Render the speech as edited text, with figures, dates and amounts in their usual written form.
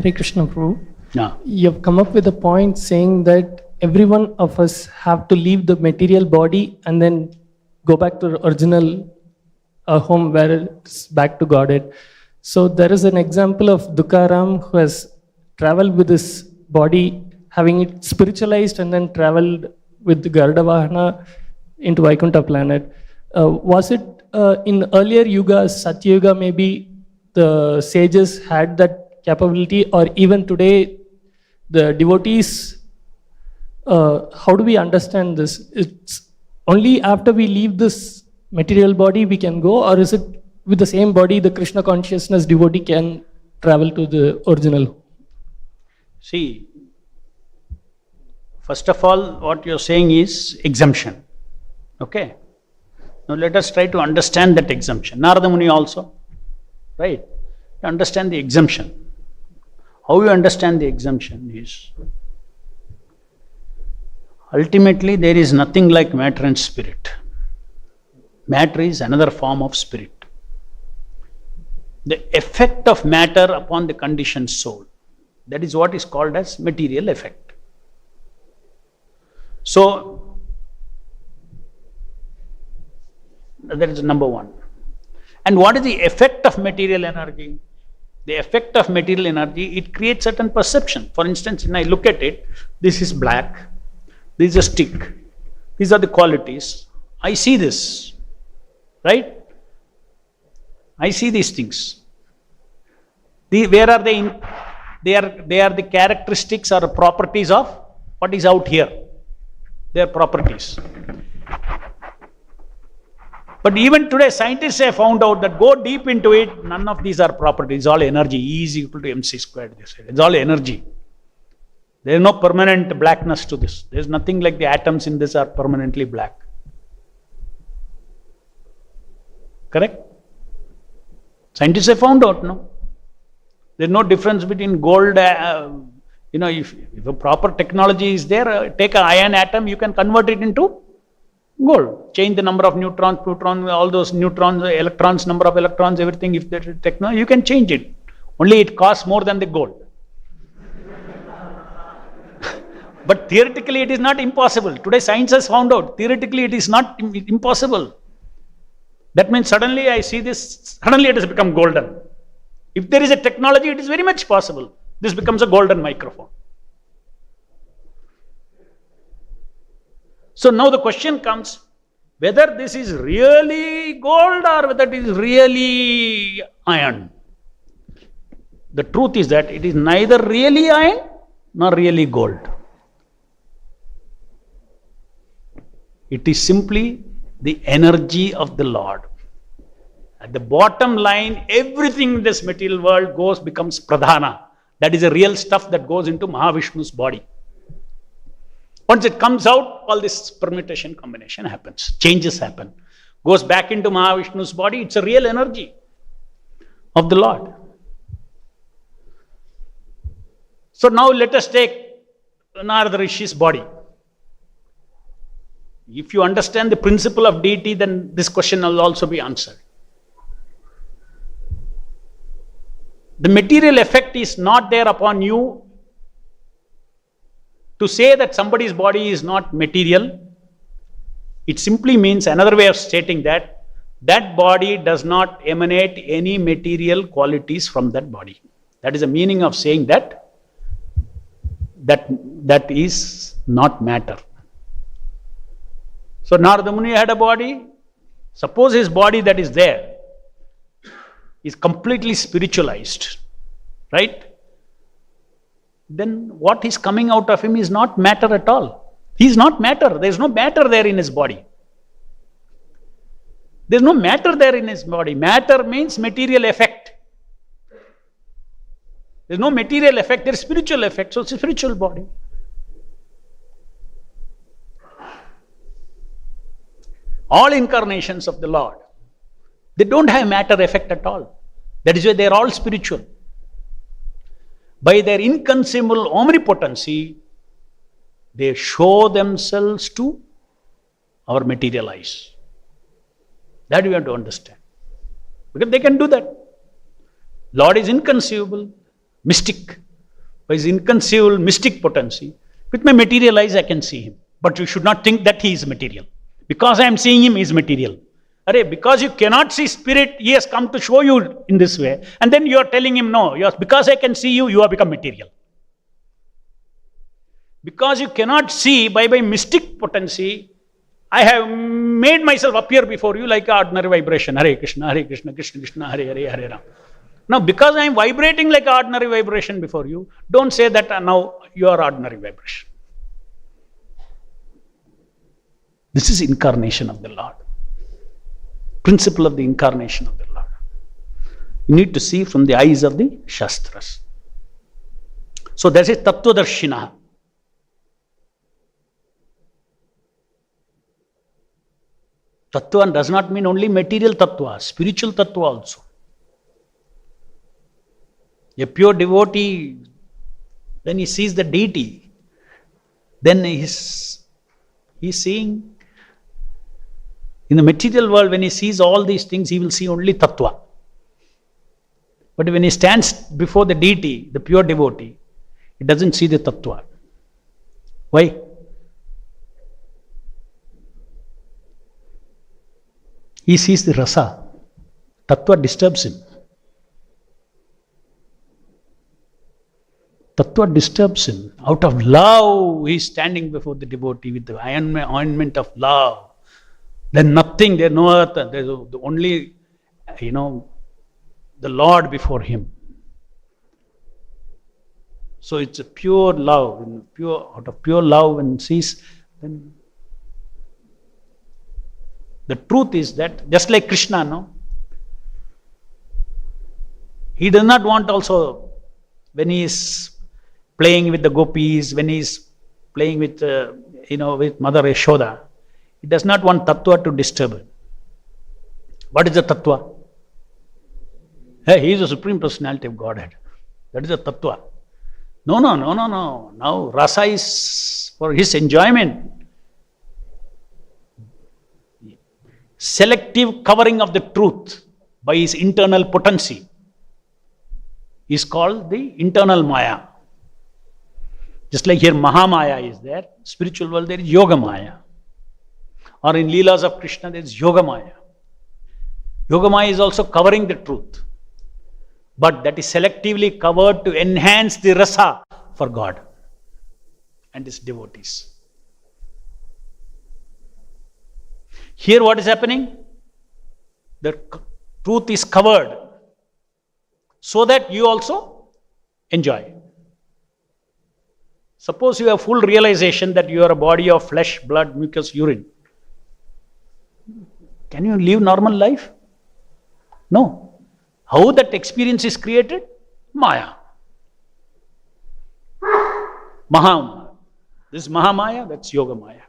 Hare Krishna, Prabhu. Yeah. You have come up with a point saying that every one of us have to leave the material body and then go back to the original home where it's back to Godhead. So there is an example of Dukaram who has traveled with his body, having it spiritualized, and then traveled with the Garuda Vahana into Vaikuntha planet. Was it in earlier yugas, Satya Yuga, maybe the sages had that capability, or even today the devotees, how do we understand this? It's only after we leave this material body we can go, or is it with the same body the Krishna consciousness devotee can travel to the original? See, first of all, what you're saying is exemption. Okay? Now let us try to understand that exemption. Narada Muni also, right? You understand the exemption. How you understand the exemption is, ultimately there is nothing like matter and spirit. Matter is another form of spirit. The effect of matter upon the conditioned soul, that is what is called as material effect. So, that is number one. And what is the effect of material energy? The effect of material energy, it creates certain perception. For instance, when I look at it, this is black, this is a stick, these are the qualities. I see this, right? I see these things. Where are they in? They are the characteristics or properties of what is out here. They are properties. But even today, scientists have found out that go deep into it, none of these are properties. It's all energy. E is equal to mc squared. They said. It's all energy. There is no permanent blackness to this. There is nothing like the atoms in this are permanently black. Correct? Scientists have found out, no? There is no difference between gold. If a proper technology is there, take an iron atom, you can convert it into gold. Change the number of neutrons, protons, all those neutrons, electrons, number of electrons, everything. If there is technology, you can change it. Only it costs more than the gold. But theoretically, it is not impossible. Today, science has found out. Theoretically, it is not impossible. That means suddenly I see this, suddenly it has become golden. If there is a technology, it is very much possible. This becomes a golden microphone. So now the question comes, whether this is really gold or whether it is really iron. The truth is that it is neither really iron nor really gold. It is simply the energy of the Lord. At the bottom line, everything in this material world becomes pradhana. That is the real stuff that goes into Mahavishnu's body. Once it comes out, all this permutation combination happens. Changes happen. Goes back into Mahavishnu's body. It's a real energy of the Lord. So now let us take Narada Rishi's body. If you understand the principle of deity, then this question will also be answered. The material effect is not there upon you. To say that somebody's body is not material, it simply means, another way of stating that body does not emanate any material qualities from that body. That is the meaning of saying that is not matter. So Narada Muni had a body. Suppose his body that is there is completely spiritualized, right? Then what is coming out of him is not matter at all. He is not matter. There is no matter there in his body. There is no matter there in his body. Matter means material effect. There is no material effect, there is spiritual effect. So it's a spiritual body. All incarnations of the Lord, they don't have matter effect at all. That is why they are all spiritual. By their inconceivable omnipotency, they show themselves to our material eyes. That we have to understand. Because they can do that. Lord is inconceivable, mystic, by his inconceivable mystic potency. With my material eyes, I can see him. But you should not think that he is material. Because I am seeing him, he is material. Because you cannot see spirit, he has come to show you in this way. And then you are telling him, no, because I can see you, you have become material. Because you cannot see by mystic potency, I have made myself appear before you like an ordinary vibration. Hare Krishna, Krishna Krishna, Hare Hare, Hare Ram. Now, because I am vibrating like an ordinary vibration before you, don't say that now you are ordinary vibration. This is incarnation of the Lord. Principle of the incarnation of the Lord. You need to see from the eyes of the Shastras. So that is Tattvadarshina. Tattva does not mean only material tattva, spiritual tattva also. A pure devotee, when he sees the deity, then he's seeing. In the material world, when he sees all these things, he will see only tattva. But when he stands before the deity, the pure devotee, he doesn't see the tattva. Why? He sees the rasa. Tattva disturbs him. Tattva disturbs him. Out of love, he is standing before the devotee with the ointment of love. Then nothing, there's no other, there's only, the Lord before him. So it's a pure love, out of pure love when sees, then the truth is that, just like Krishna, no? He does not want also, when he is playing with the gopis, when he is playing with, with Mother Yashoda, he does not want tattva to disturb him. What is the tattva? Hey, he is the Supreme Personality of Godhead. That is the tattva. No. Now rasa is for his enjoyment. Selective covering of the truth by his internal potency is called the internal Maya. Just like here Mahamaya is there, spiritual world there is Yoga Maya. Or in Leelas of Krishna there is Yoga Maya. Yoga Maya is also covering the truth. But that is selectively covered to enhance the rasa for God and his devotees. Here what is happening? The truth is covered so that you also enjoy. Suppose you have full realization that you are a body of flesh, blood, mucus, urine. Can you live normal life? No. How that experience is created? Maya. Mahamaya. This is Mahamaya, that's Yoga Maya.